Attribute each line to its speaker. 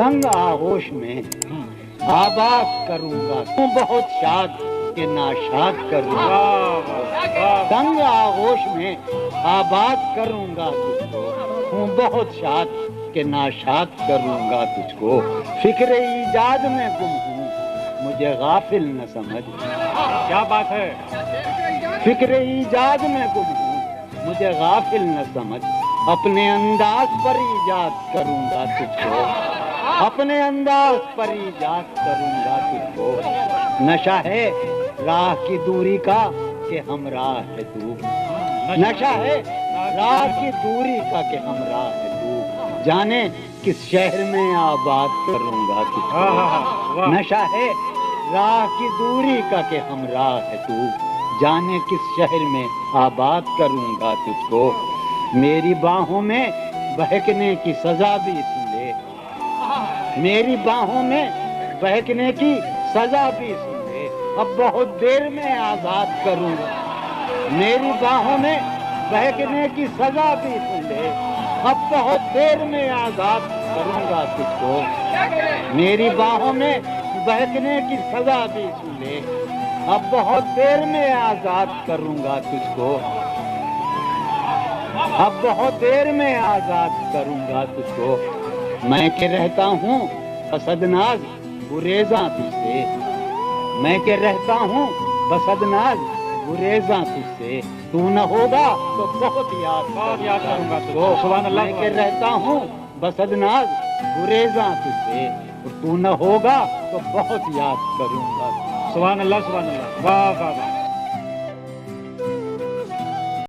Speaker 1: تنگ آغوش میں آباد کروں گا تو بہت شاد کہ ناشاد کروں گا، تنگ آغوش میں آباد کروں گا تجھ کو، ہوں بہت شاد کہ ناشاد کروں گا تجھ کو، فکر ایجاد میں گم ہوں مجھے غافل نہ سمجھ،
Speaker 2: کیا بات ہے،
Speaker 1: فکر ایجاد میں گم ہوں مجھے غافل نہ سمجھ، اپنے انداز پر ایجاد کروں گا تجھ کو، اپنے انداز پر ایجاد کروں گا تجھ کو، نشہ ہے راہ کی دوری کا کہ ہمراہ ہے تو، نشہ ہے راہ کی دوری کا کہ ہمراہ ہے تو، جانے کس شہر میں آباد کروں گا تجھ کو، نشہ ہے راہ کی دوری کا کہ ہمراہ ہے تو، جانے کس شہر میں آباد کروں گا تجھ کو، میری باہوں میں بہکنے کی سزا بھی سن لے، میری باہوں میں بہکنے کی سزا بھی سن لے، اب بہت دیر میں آزاد کروں گا، میری باہوں میں بہکنے کی سزا بھی سن لے، اب بہت دیر میں آزاد کروں گا تجھ کو، میری باہوں میں بہکنے کی سزا بھی سن لے، اب بہت دیر میں آزاد کروں گا تجھ کو، اب بہت دیر میں آزاد کروں گا تجھ کو، میں کہ رہتا ہوں بسد ناز گریزاں تجھ سے، میں کہ رہتا ہوں بسد ناز گریزاں تجھ سے، تو نہ ہوگا تو بہت یاد کروں گا تجھ کو،
Speaker 2: سبحان اللہ،
Speaker 1: میں کہ رہتا ہوں بسد ناز گریزاں تجھ سے، اور تو نہ ہوگا تو بہت یاد کروں گا،
Speaker 2: سبحان اللہ، سبحان اللہ، واہ واہ واہ۔